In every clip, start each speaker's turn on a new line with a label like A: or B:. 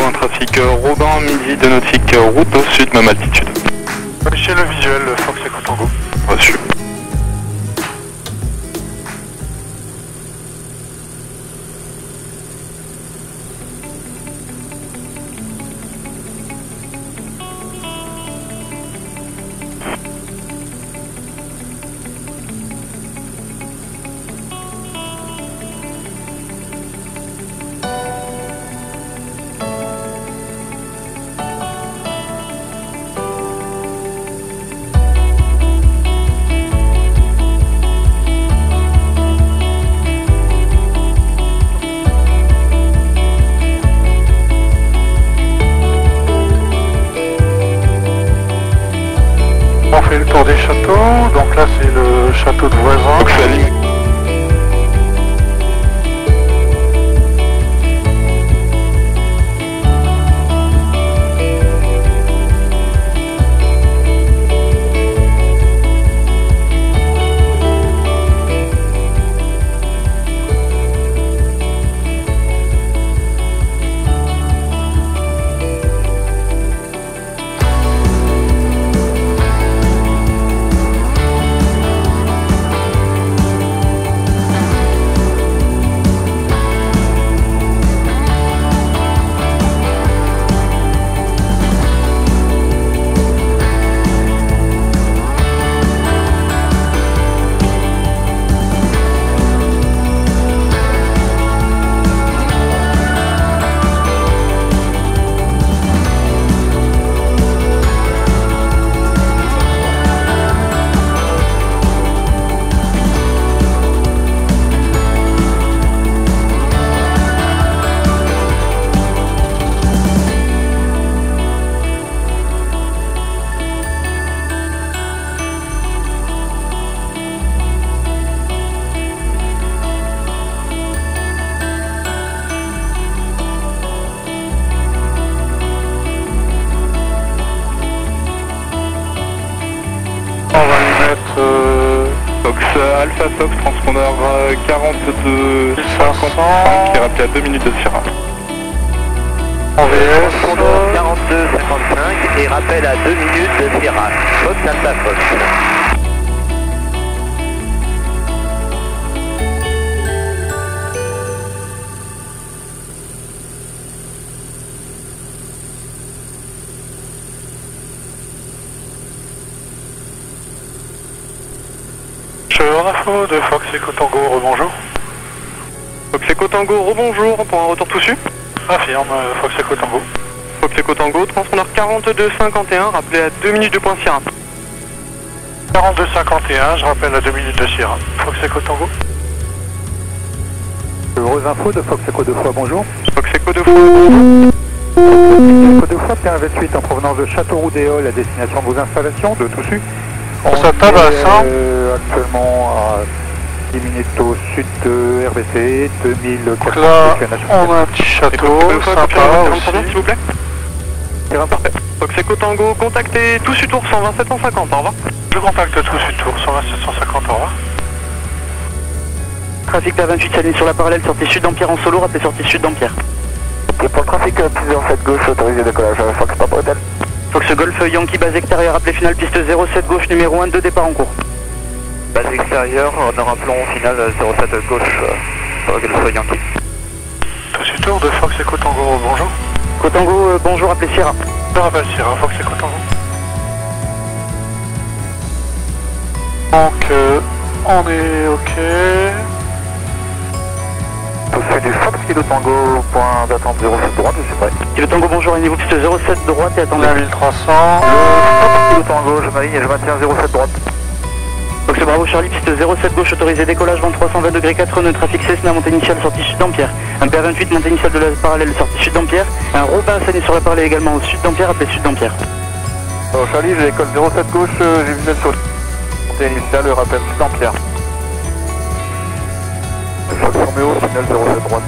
A: un trafic Robin, midi de nautique, route au sud, même altitude.
B: Chez le visuel, Fox Echo Tango.
A: Reçu.
B: On fait le tour des châteaux, donc là c'est le château de Voisin.
A: Donc c'est la limite. Fox Alpha Fox, transpondeur 42 55 qui est rappelé à 2 minutes de Sierra.
B: En VS,
C: Transpondeur 42 55 et rappel à 2 minutes de Sierra. Fox Alpha Fox.
B: en info de Fox Echo Tango, rebonjour.
A: Fox Echo Tango, rebonjour pour un retour tout su.
B: Affirme, Fox Echo Tango.
A: Fox Echo Tango, transpondeur 4251, rappelé à 2 minutes de point Sierra.
B: 4251, je rappelle à 2 minutes de Sierra. Fox Echo Tango.
D: Heureuse info de Fox Echo 2 fois, bonjour.
A: Fox Echo 2 fois, bonjour.
D: Echo 2 fois, Pierre 28 en provenance de Châteauroux-des-Halles à destination de vos installations de Toussus.
B: On s'attabasse, hein.
D: Actuellement à 10 minutes au sud de RBC, 2400
B: Là,
D: km.
B: on a un petit château, sympa aussi.
A: S'il vous plaît.
D: Terrain parfait.
A: Fox Echo Tango, contactez tout Tour 120 750, au revoir.
B: Je contacte tout suite tour, 120 750, au revoir.
E: Trafic PA28 s'aligne sur la parallèle, sortie sud d'Empire en solo, rappelez sortie sud d'Empire.
C: Et pour le trafic plusieurs 7 gauche, autorisé décollage Fox Papa Hotel.
E: Fox Golf Yankee base extérieure, rappelez finale piste 07 gauche numéro 1, 2 départ en cours.
C: Base extérieure, on aura un plan final 07 gauche, Golf Yankee.
B: Tout suite tour de Fox Echo Tango, bonjour.
E: Cotango, bonjour, rappelez Sierra.
B: Je rappelle Sierra, Fox Echo Tango. Donc, on est ok.
D: Toussus du Fox Kilo Tango, point d'attente 07 droite, je suis prêt.
E: Kilo Tango, bonjour, à niveau piste 07 droite et attendez.
B: 1300.
D: Fox Kilo Tango, je m'aligne et je maintiens 07 droite.
E: Fox Bravo Charlie, piste 07 gauche, autorisé décollage, vent 320 degrés 4 nœuds, trafic Cessna, montée initiale, sortie sud d'Empire. Un PR28, montée initiale de la parallèle, sortie sud d'Empire. Un Robin s'aligne sur la parallèle également au sud d'Empire, appelé sud d'Empire.
D: Alors Charlie, j'ai école 07 gauche, j'ai visuel sur montée initiale, rappel sud d'Empire. Fox Romeo, final 07 droite.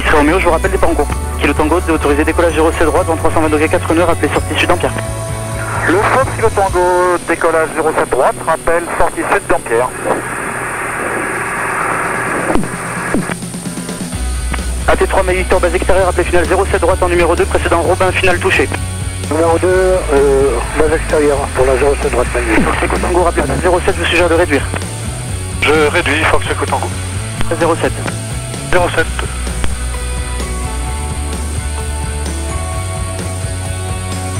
E: X Romeo, je vous rappelle départ en cours. Kilo Tango, autorisé décollage 07 droite, vent 320 degrés 4 nœuds, rappelé sortie sud d'Empire.
D: Le Fox Kilo Tango, décollage 07 droite, rappel sortie sud d'Empire.
E: AT3 Mike Victor, base extérieure, appelé final 07 droite en numéro 2, précédent Robin, final touché.
B: Numéro 2, base extérieure pour la 07 droite Mike.
E: Fox Echo Tango, rappelé 07, je vous suggère de réduire.
B: Je réduis, Fox Echo Tango.
E: 07.
B: 07.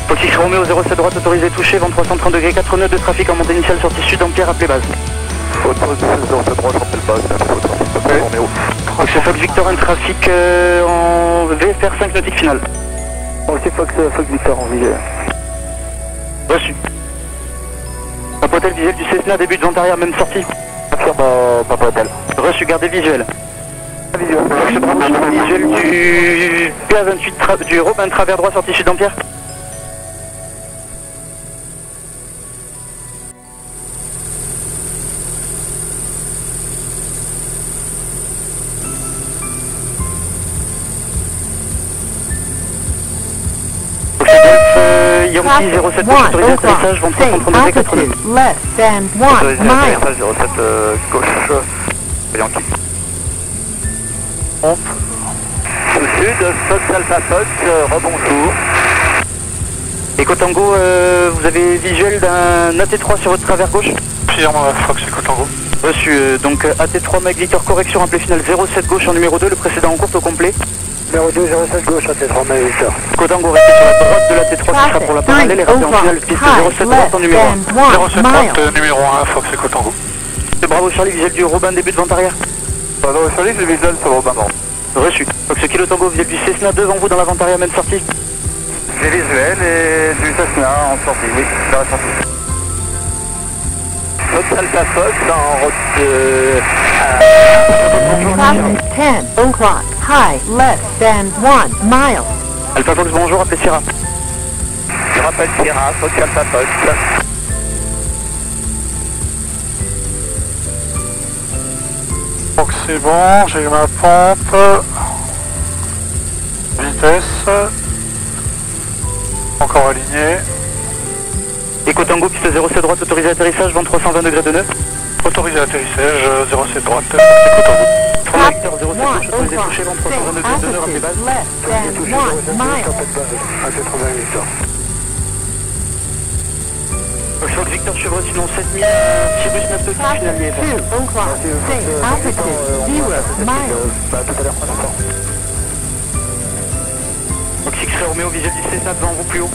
E: Fox X Romeo 07 droite autorisé touché, vent 330 degrés 4 nœuds de trafic en montée initiale, sortie sud Ampère, appelé base.
D: Autorisé 07 droite, je rappelle base, c'est un peu votre trafic, Roméo.
E: Fox Victor, un trafic en VFR 5 nautique final.
D: Ok, Fox Victor en visuel.
E: Reçu. Papa Hotel visuel du Cessna, début de vente arrière, même sortie.
D: Confirme, Papa Hotel.
E: Reçu, gardez visuel.
D: Visuel.
E: Fox Bravo, visuel du PA28, du Robin travers droit, sortie sud d'Ampère. Yankee 07 gauche, autorisé atterrissage, vent 332 degrés 4 nœuds.
F: Less than 1
C: Autorisé
F: mile.
C: atterrissage 07 gauche, Yankee.
D: Pompe.
C: Au sud, Fox Alpha Fox, rebonjour.
E: Echo Tango, vous avez visuel d'un AT3 sur votre travers gauche.
B: Confirme, Fox Echo Tango.
E: Reçu, donc AT3 Mike Victor, correction, appelé final 07 gauche en numéro 2, le précédent en courte au complet.
B: Numéro 2, 07 gauche, AT3 Mike Victor.
E: Echo Tango, restez sur la droite de l'AT3 qui sera pour la parallèle et rappelez en finale piste 07 droite en numéro 1.
B: 07 droite, numéro 1, Fox Echo Tango.
E: Bravo Charlie, visuel du Robin, début de vente arrière.
D: Pardon, Charlie, j'ai visuel sur Robin.
E: Reçu. Fox Kilo Tango, visuel du Cessna devant vous dans la vente arrière, même sortie.
D: J'ai visuel et du Cessna en sortie, oui, dans la sortie. Fox Alpha Fox en route
F: Traffic 10 o'clock. High less than 1 mile.
E: Alpha Fox, bonjour, appelez Sierra.
C: Je rappelle Sierra, Fox Alpha Fox.
B: Donc c'est bon, j'ai ma pompe. Vitesse. Encore aligné.
E: Echo Tango, piste 07 droite, autorisé atterrissage, vent 320 degrés de nœud.
B: Autorisé atterrissage, 07 droite, Echo Tango.
E: 3 Victor 07 gauche, autorisé touché, vent 320 degrés de nœud, rappelez base.
F: Less than 1 mile.
E: Fox Victor Chevrolet, sinon 7000, Cyrus 9 Toki,
F: Traffic
E: final IFR.
F: 2 o'clock. Stay altitude 0 miles.
D: tout à l'heure, instant.
E: Fox X Romeo, visuel du Cessna devant vous plus haut.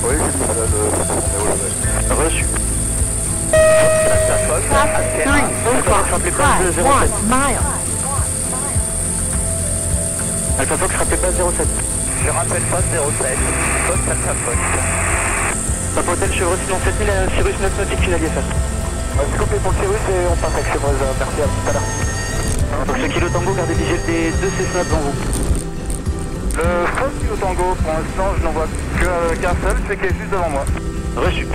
D: Oui, c'est ça, le
E: Reçu.
F: Traffic 3 o'clock. High 1 mile.
E: Alpha Fox, rappelez base 07.
C: Je rappelle pas 07, Fox Alpha Fox.
E: Papa Hotel Chevrolet, sinon 7000, Cyrus 9 nautique, final IFR.
D: Scoopé pour le Cyrus et on passe avec Chevreuse, merci, à tout à l'heure.
E: Fox Kilo Tango, gardez visuel des deux Cessna devant vous.
D: Le Fox Kilo Tango, pour l'instant, je n'en vois qu'un seul, c'est qui est juste devant moi.
E: Reçu.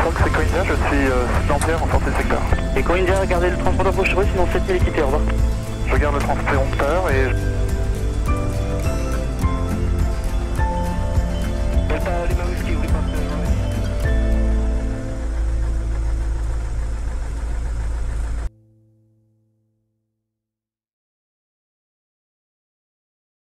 D: Fox Echo India, je suis sud-Ampère en sortie de secteur.
E: Echo India, gardez le transpondeur pour Chevrolet, sinon 7000 équipés, au revoir.
D: Je garde le transpondeur et